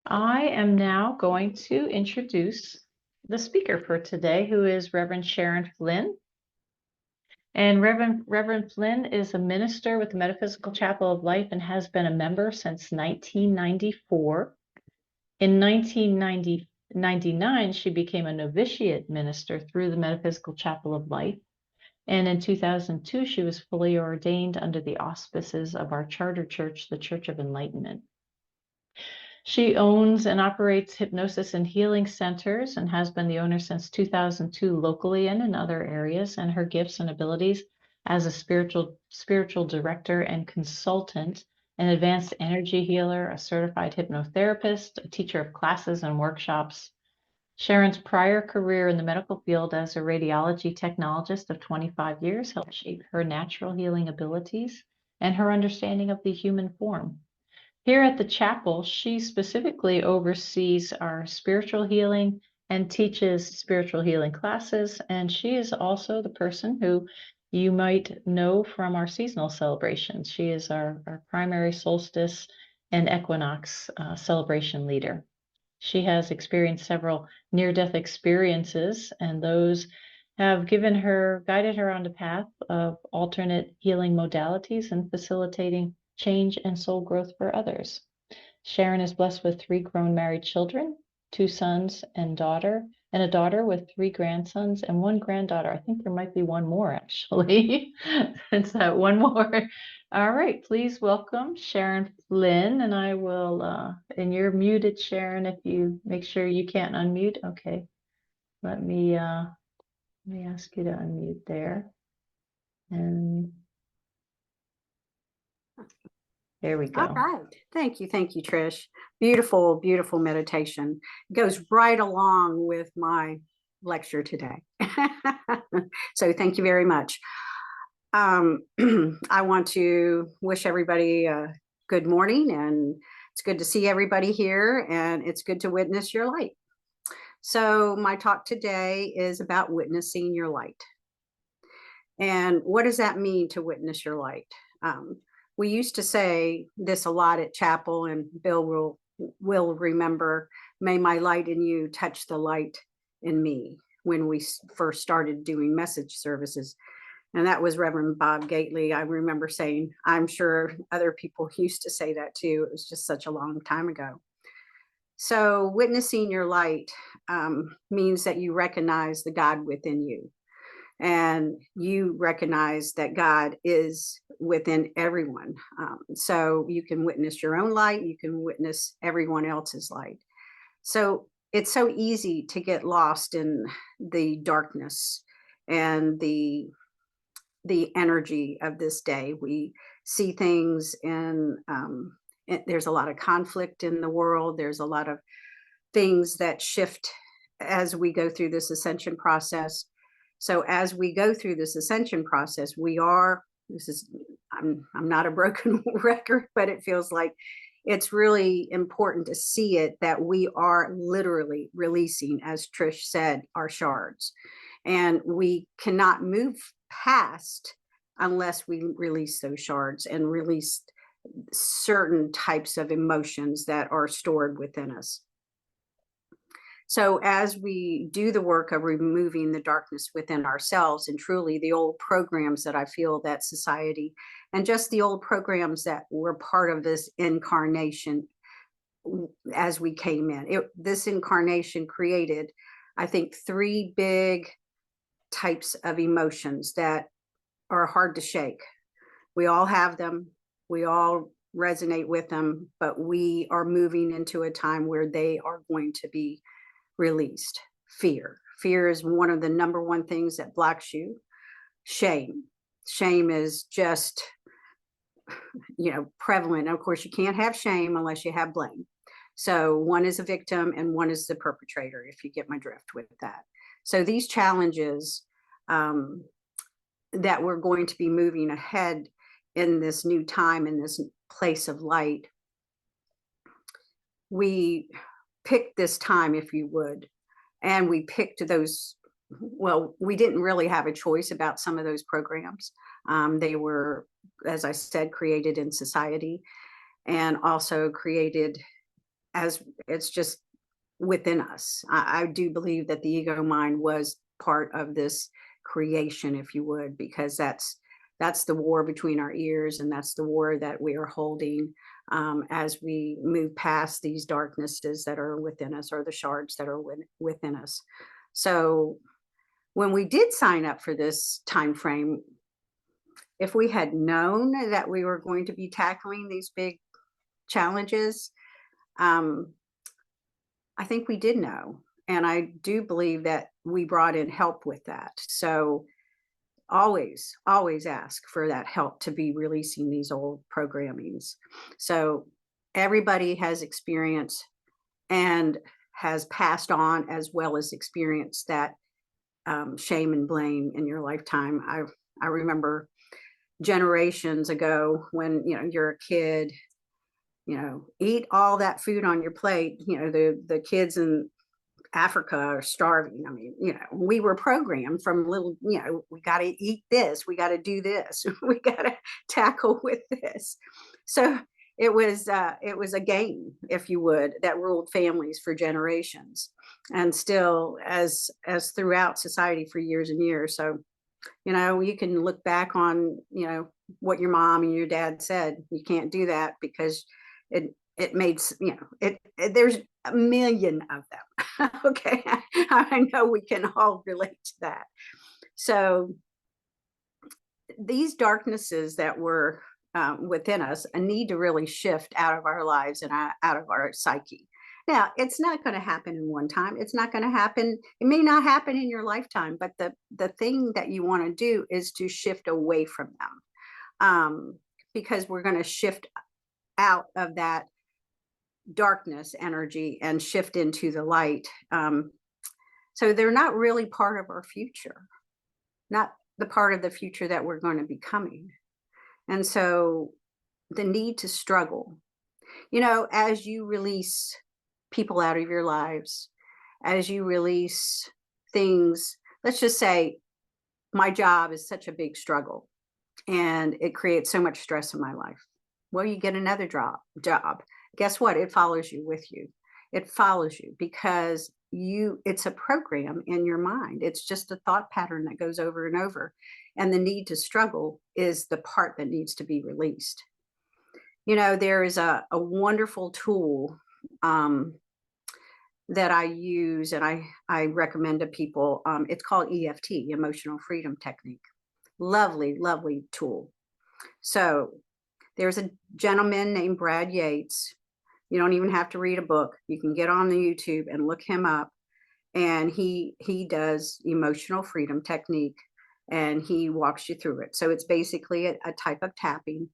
I am now going to introduce the speaker for today, who is Reverend Sharon Flynn. And Reverend Flynn is a minister with the Metaphysical Chapel of Life and has been a member since 1994. In 1999, she became a Novitiate Minister through the Metaphysical Chapel of Life. And in 2002, she was fully ordained under the auspices of our charter church, the Church of Enlightenment. She owns and operates Hypnosis and Healing Centers and has been the owner since 2002 locally and in other areas. And her gifts and abilities as a spiritual director and consultant, an advanced energy healer, a certified hypnotherapist, a teacher of classes and workshops. Sharon's prior career in the medical field as a radiology technologist of 25 years helped shape her natural healing abilities and her understanding of the human form. Here at the chapel, she specifically oversees our spiritual healing and teaches spiritual healing classes. And she is also the person who you might know from our seasonal celebrations. She is our primary solstice and equinox celebration leader. She has experienced several near-death experiences, and those have guided her on the path of alternate healing modalities and facilitating change and soul growth for others. Sharon is blessed with 3 grown married children, 2 sons and a daughter with 3 grandsons and 1 granddaughter. I think there might be one more actually. It's that one more. All right, please welcome Sharon Flynn, and I will, and you're muted, Sharon, if you make sure you can't unmute. Okay, let me ask you to unmute there. And there we go. All right. Thank you, Trish. Beautiful, beautiful meditation. It goes right along with my lecture today. So thank you very much. I want to wish everybody a good morning, and it's good to see everybody here, and it's good to witness your light. So my talk today is about witnessing your light. And what does that mean to witness your light? We used to say this a lot at chapel, and Bill will remember, may my light in you touch the light in me, when we first started doing message services. And that was Reverend Bob Gately. I remember saying, I'm sure other people used to say that too. It was just such a long time ago. So witnessing your light means that you recognize the God within you. And you recognize that God is within everyone. So you can witness your own light, you can witness everyone else's light. So it's so easy to get lost in the darkness and the energy of this day. We see things and there's a lot of conflict in the world. There's a lot of things that shift as we go through this ascension process. So as we go through this ascension process, I'm not a broken record, but it feels like it's really important to see it, that we are literally releasing, as Trish said, our shards. And we cannot move past unless we release those shards and release certain types of emotions that are stored within us. So as we do the work of removing the darkness within ourselves, and truly the old programs that I feel that society, and just the old programs that were part of this incarnation as we came in, this incarnation created, I think, 3 big types of emotions that are hard to shake. We all have them. We all resonate with them, but we are moving into a time where they are going to be released. Fear is one of the number 1 things that blocks you. Shame is just, prevalent. Of course, you can't have shame unless you have blame. So one is a victim and one is the perpetrator, if you get my drift with that. So these challenges that we're going to be moving ahead in this new time, in this place of light, we picked this time, if you would, and we picked those. Well, we didn't really have a choice about some of those programs. They were, as I said, created in society, and also created as it's just within us. I do believe that the ego mind was part of this creation, if you would, because that's the war between our ears, and that's the war that we are holding as we move past these darknesses that are within us, or the shards that are within us. So when we did sign up for this time frame, if we had known that we were going to be tackling these big challenges, I think we did know. And I do believe that we brought in help with that. So always, always ask for that help to be releasing these old programmings. So everybody has experience and has passed on, as well as experienced that shame and blame in your lifetime. I remember generations ago when, you're a kid, eat all that food on your plate. The kids in Africa are starving. I mean, we were programmed from little, we got to eat this, we got to do this, we got to tackle with this. So it was a game, if you would, that ruled families for generations, and still as throughout society for years and years. So, you can look back on, what your mom and your dad said. You can't do that because it made, there's a million of them. Okay. I know we can all relate to that. So these darknesses that were within us need to really shift out of our lives and out of our psyche. Now, it's not going to happen in one time. It's not going to happen. It may not happen in your lifetime, but the thing that you want to do is to shift away from them, because we're going to shift out of that darkness energy and shift into the light. So they're not really part of our future, not the part of the future that we're going to be becoming. And so the need to struggle, as you release people out of your lives, as you release things, let's just say my job is such a big struggle and it creates so much stress in my life. Well, you get another job. Guess what? It follows you with you. It follows you because it's a program in your mind. It's just a thought pattern that goes over and over. And the need to struggle is the part that needs to be released. There is a wonderful tool that I use, and I recommend to people. It's called EFT, Emotional Freedom Technique. Lovely, lovely tool. So there's a gentleman named Brad Yates. You don't even have to read a book. You can get on the YouTube and look him up. And he does emotional freedom technique, and he walks you through it. So it's basically a type of tapping.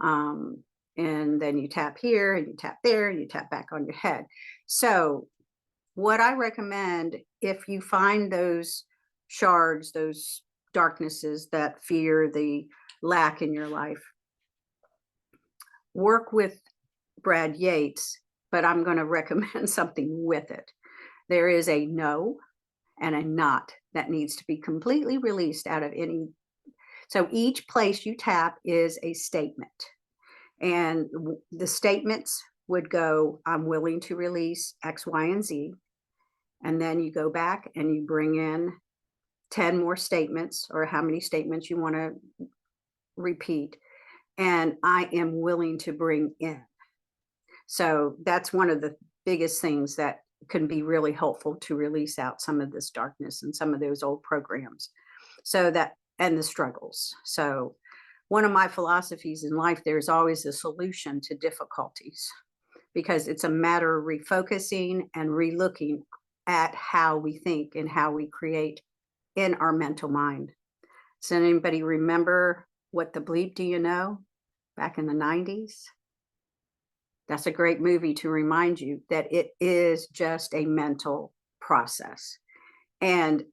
And then you tap here and you tap there and you tap back on your head. So what I recommend, if you find those shards, those darknesses, that fear, the lack in your life, work with Brad Yates, but I'm going to recommend something with it. There is a no and a not that needs to be completely released out of any. So each place you tap is a statement. And the statements would go, I'm willing to release X, Y, and Z. And then you go back and you bring in 10 more statements, or how many statements you want to repeat. And I am willing to bring in. So that's one of the biggest things that can be really helpful to release out some of this darkness and some of those old programs. So that, and the struggles. So one of my philosophies in life, there's always a solution to difficulties, because it's a matter of refocusing and relooking at how we think and how we create in our mental mind. Does anybody remember What the Bleep Do You Know back in the 90s? That's a great movie to remind you that it is just a mental process. And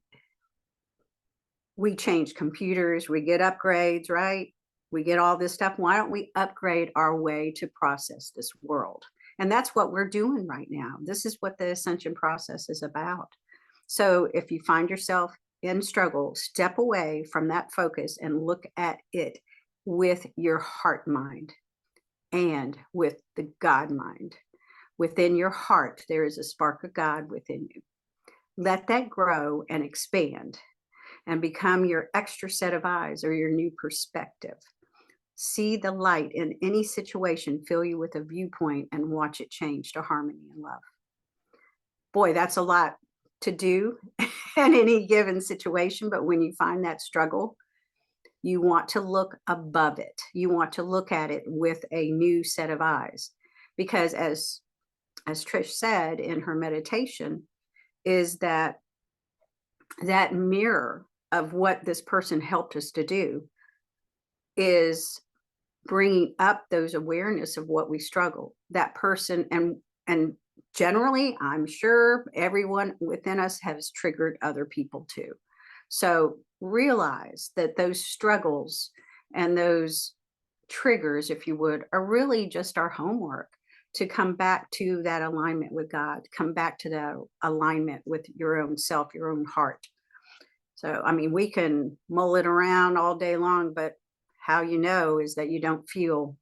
we change computers, we get upgrades, right? We get all this stuff. Why don't we upgrade our way to process this world? And that's what we're doing right now. This is what the ascension process is about. So if you find yourself in struggle, step away from that focus and look at it with your heart mind and with the God mind. Within your heart, there is a spark of God within you. Let that grow and expand and become your extra set of eyes or your new perspective. See the light in any situation fill you with a viewpoint and watch it change to harmony and love. Boy, that's a lot to do in any given situation, but when you find that struggle, you want to look above it. You want to look at it with a new set of eyes. Because as Trish said in her meditation, is that mirror of what this person helped us to do is bringing up those awareness of what we struggle. That person, and generally, I'm sure everyone within us has triggered other people too. So realize that those struggles and those triggers, if you would, are really just our homework to come back to that alignment with God, come back to that alignment with your own self, your own heart. So, I mean, we can mull it around all day long, but how you know is that you don't feel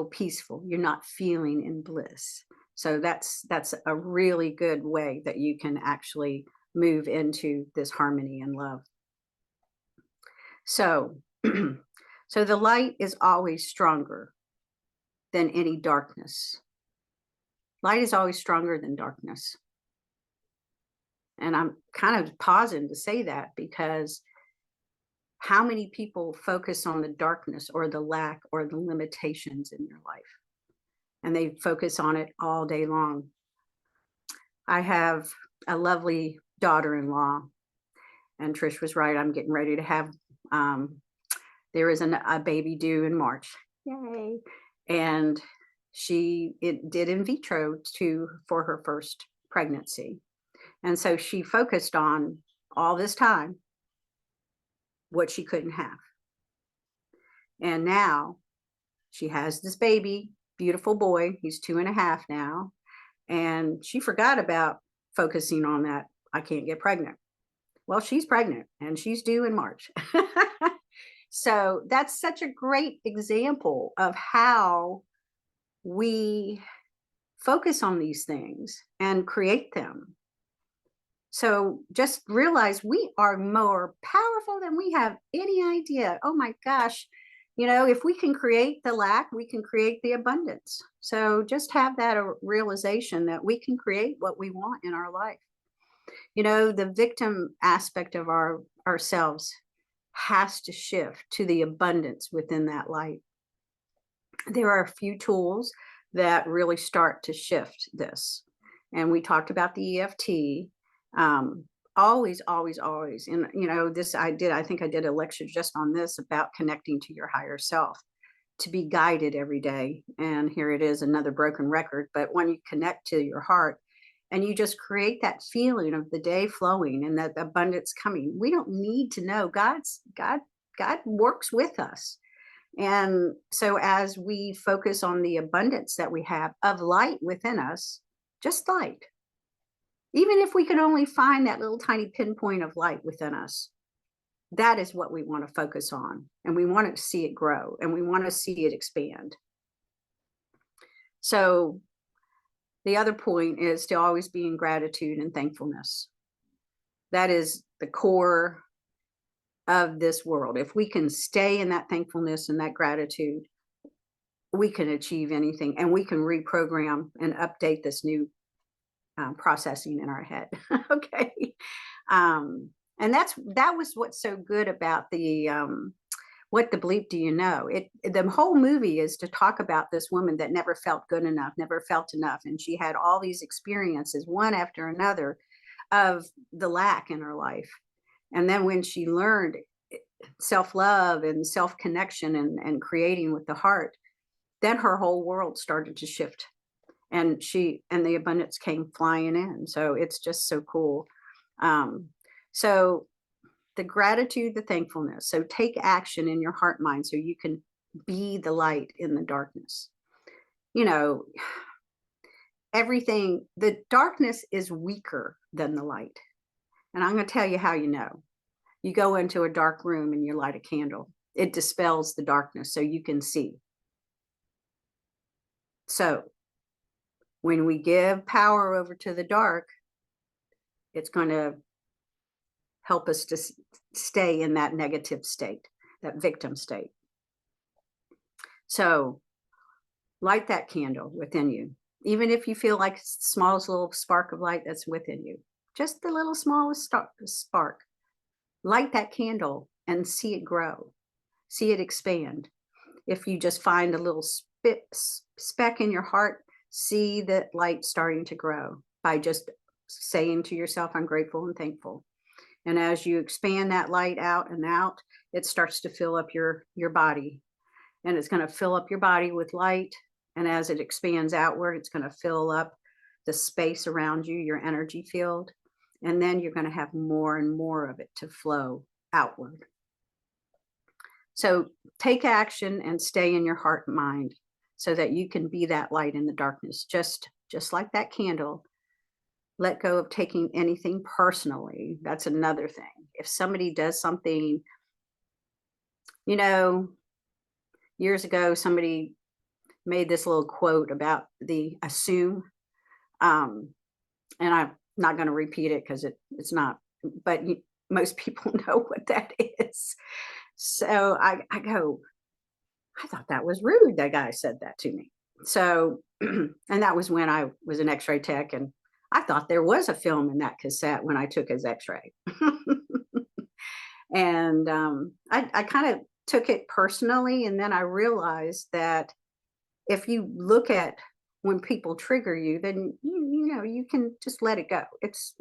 peaceful. You're not feeling in bliss. So that's a really good way that you can actually move into this harmony and love. So, so the light is always stronger than any darkness. Light is always stronger than darkness. And I'm kind of pausing to say that because how many people focus on the darkness or the lack or the limitations in your life? And they focus on it all day long. I have a lovely daughter-in-law, and Trish was right. I'm getting ready to have, there is a baby due in March. Yay. And she did in vitro for her first pregnancy. And so she focused on all this time what she couldn't have. And now she has this baby, beautiful boy. He's 2.5 now. And she forgot about focusing on that. I can't get pregnant. Well, she's pregnant and she's due in March. So that's such a great example of how we focus on these things and create them. So just realize we are more powerful than we have any idea. Oh my gosh. You know, if we can create the lack, we can create the abundance. So just have that realization that we can create what we want in our life. You know, the victim aspect of ourselves has to shift to the abundance within that light. There are a few tools that really start to shift this. And we talked about the EFT. Always, always, always. And, you know, I think I did a lecture just on this about connecting to your higher self, to be guided every day. And here it is, another broken record. But when you connect to your heart and you just create that feeling of the day flowing and that abundance coming, we don't need to know. God works with us. And so as we focus on the abundance that we have of light within us, just light, even if we can only find that little tiny pinpoint of light within us, that is what we want to focus on. And we want to see it grow and we want to see it expand. So the other point is to always be in gratitude and thankfulness. That is the core of this world. If we can stay in that thankfulness and that gratitude, we can achieve anything, and we can reprogram and update this new processing in our head. Okay. And that was what's so good about the What the Bleep Do You Know? The whole movie is to talk about this woman that never felt good enough, never felt enough. And she had all these experiences, one after another, of the lack in her life. And then when she learned self-love and self-connection and creating with the heart, then her whole world started to shift. And the abundance came flying in. So it's just so cool. So the gratitude, the thankfulness. So take action in your heart mind so you can be the light in the darkness. You know, the darkness is weaker than the light. And I'm going to tell you how you know. You go into a dark room and you light a candle. It dispels the darkness so you can see. So when we give power over to the dark, it's going to help us to stay in that negative state, that victim state. So light that candle within you, even if you feel like it's the smallest little spark of light that's within you, just the little smallest spark. Light that candle and see it grow, see it expand. If you just find a little speck in your heart, see that light starting to grow by just saying to yourself, I'm grateful and thankful. And as you expand that light out and out, it starts to fill up your body. And it's going to fill up your body with light. And as it expands outward, it's going to fill up the space around you, your energy field. And then you're going to have more and more of it to flow outward. So take action and stay in your heart and mind so that you can be that light in the darkness, just like that candle. Let go of taking anything personally. That's another thing. If somebody does something, you know, years ago, somebody made this little quote about the assume. And I'm not going to repeat it because it's not, but most people know what that is. So I go, I thought that was rude. That guy said that to me. So, and that was when I was an x-ray tech, and I thought there was a film in that cassette when I took his x-ray. And I kind of took it personally. And then I realized that if you look at when people trigger you, then you know you can just let it go. It's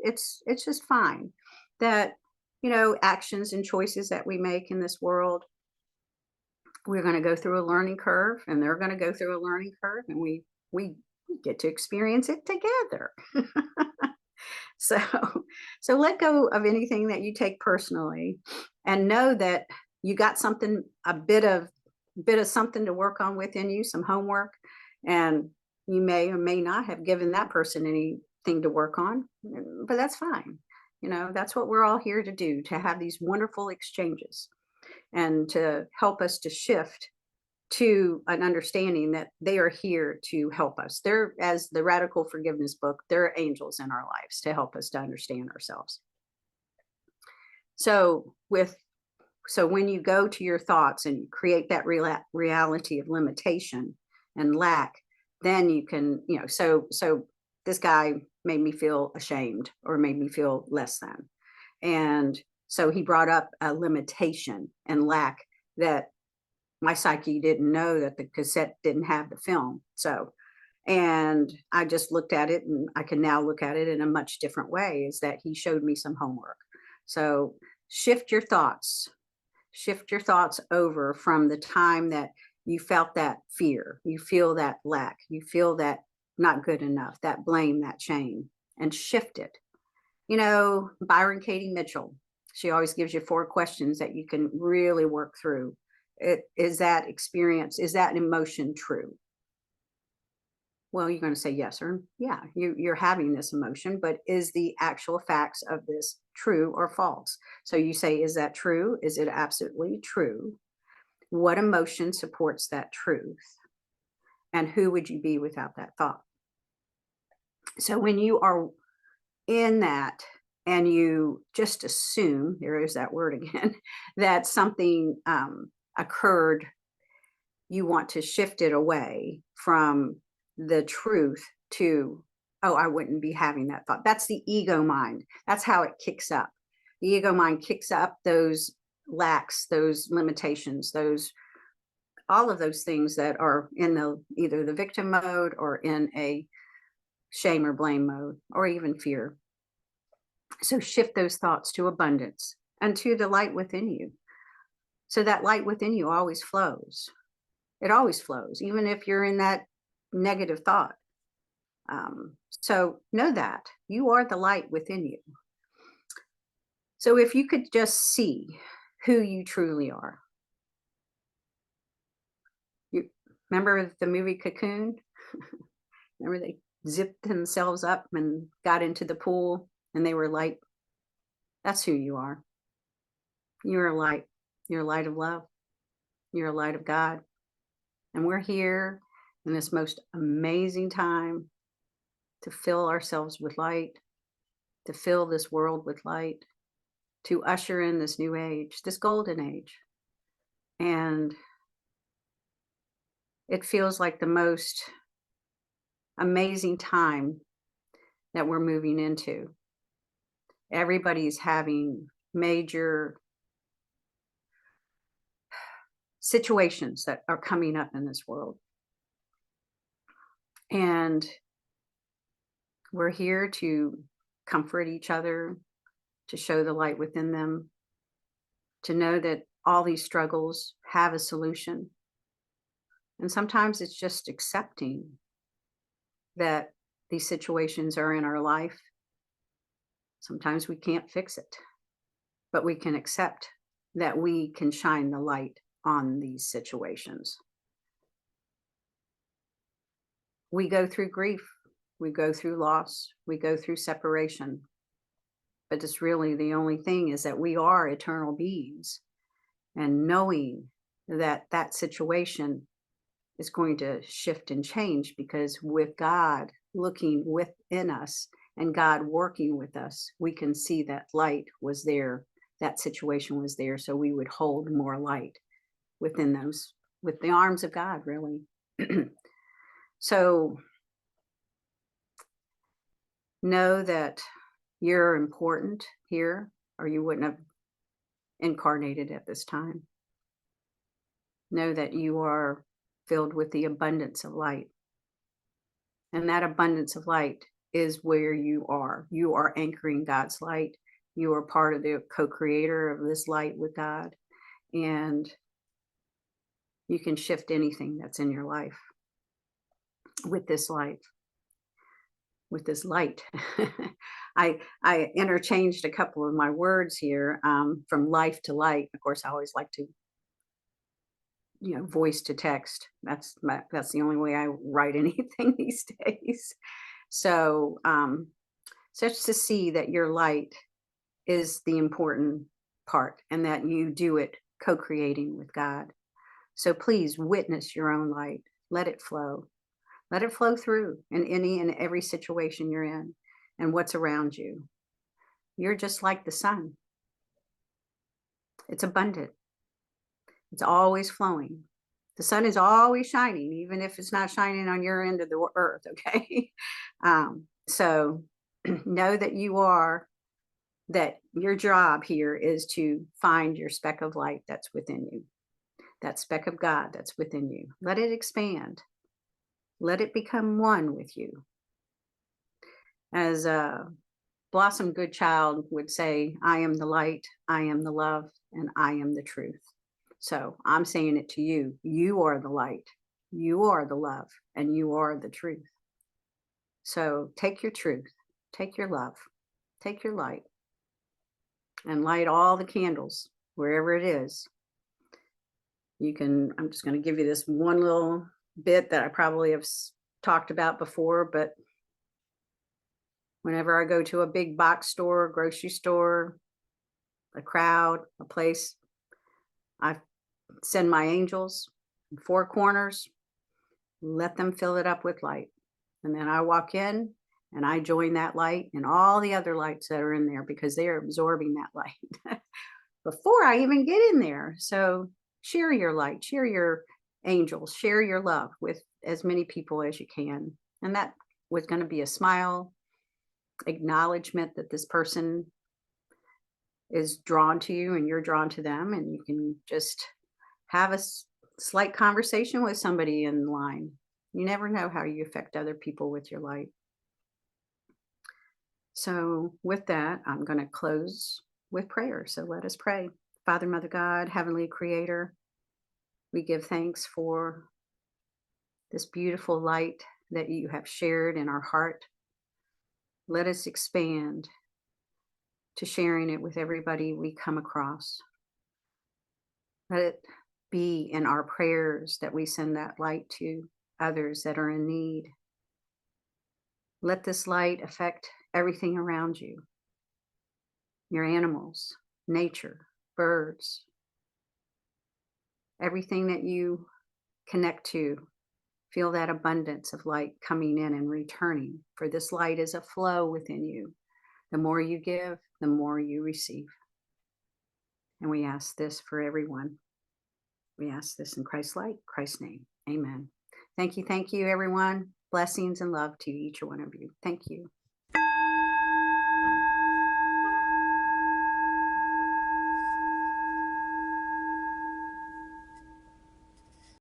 just fine. That, you know, actions and choices that we make in this world, we're going to go through a learning curve, and they're going to go through a learning curve, and we get to experience it together. So let go of anything that you take personally, and know that you got something, a bit of something to work on within you, some homework, and you may or may not have given that person anything to work on, but that's fine. You know, that's what we're all here to do, to have these wonderful exchanges and to help us to shift to an understanding that they are here to help us. They're, as the Radical Forgiveness book, they're angels in our lives to help us to understand ourselves. So when you go to your thoughts and you create that reality of limitation and lack, then you can, you know, so this guy made me feel ashamed or made me feel less than. And so he brought up a limitation and lack that my psyche didn't know, that the cassette didn't have the film. So, and I just looked at it, and I can now look at it in a much different way, is that he showed me some homework. So shift your thoughts over from the time that you felt that fear, you feel that lack, you feel that not good enough, that blame, that shame, and shift it. You know, Byron Katie Mitchell, she always gives you 4 questions that you can really work through. Is that experience, is that an emotion true? Well, you're going to say yes or yeah, you're having this emotion, but is the actual facts of this true or false? So you say, is that true? Is it absolutely true? What emotion supports that truth? And who would you be without that thought? So when you are in that and you just assume, there is that word again, that something occurred, you want to shift it away from the truth to, oh, I wouldn't be having that thought. That's the ego mind. That's how it kicks up. The ego mind kicks up those lacks, those limitations, those, all of those things that are in the either the victim mode or in a shame or blame mode, or even fear. So shift those thoughts to abundance and to the light within you. So that light within you always flows. It always flows, even if you're in that negative thought. So know that you are the light within you. So if you could just see who you truly are. You remember the movie Cocoon? Remember they zipped themselves up and got into the pool and they were light? That's who you are. You're a light. You're a light of love. You're a light of God. And we're here in this most amazing time to fill ourselves with light, to fill this world with light, to usher in this new age, this golden age. And it feels like the most amazing time that we're moving into. Everybody's having major situations that are coming up in this world. And we're here to comfort each other, to show the light within them, to know that all these struggles have a solution. And sometimes it's just accepting that these situations are in our life. Sometimes we can't fix it, but we can accept that we can shine the light on these situations. We go through grief, we go through loss, we go through separation. But it's really the only thing is that we are eternal beings, and knowing that that situation is going to shift and change, because with God looking within us and God working with us, we can see that light was there, that situation was there, so we would hold more light within those, with the arms of God, really. So know that you're important here, or you wouldn't have incarnated at this time. Know that you are filled with the abundance of light. And that abundance of light is where you are. You are anchoring God's light. You are part of the co-creator of this light with God. And you can shift anything that's in your life with this light. With this light. I interchanged a couple of my words here, from life to light. Of course, I always like to, voice to text. That's the only way I write anything these days. So, such to see that your light is the important part, and that you do it co-creating with God. So please witness your own light. Let it flow. Let it flow through in any and every situation you're in and what's around you. You're just like the sun. It's abundant. It's always flowing. The sun is always shining, even if it's not shining on your end of the earth, okay? So know that your job here is to find your speck of light that's within you, that speck of God that's within you. Let it expand. Let it become one with you. As Blossom Goodchild would say, I am the light, I am the love, and I am the truth. So I'm saying it to you. You are the light, you are the love, and you are the truth. So take your truth, take your love, take your light, and light all the candles wherever it is. I'm just going to give you this one little bit that I probably have talked about before, but whenever I go to a big box store, grocery store, a crowd, a place, I send my angels in 4 corners, let them fill it up with light. And then I walk in and I join that light and all the other lights that are in there, because they are absorbing that light before I even get in there. So share your light, share your angels, share your love with as many people as you can. And that was going to be a smile, acknowledgement that this person is drawn to you and you're drawn to them, and you can just have a slight conversation with somebody in line. You never know how you affect other people with your light. So with that, I'm going to close with prayer. So let us pray. Father, Mother God, Heavenly Creator, we give thanks for this beautiful light that you have shared in our heart. Let us expand to sharing it with everybody we come across. Let it be in our prayers that we send that light to others that are in need. Let this light affect everything around you, your animals, nature, birds, everything that you connect to Feel that abundance of light coming in and returning, for this light is a flow within you. The more you give, the more you receive. And we ask this for everyone. We ask this in Christ's light, Christ's name. Amen. Thank you, everyone. Blessings and love to each one of you. Thank you.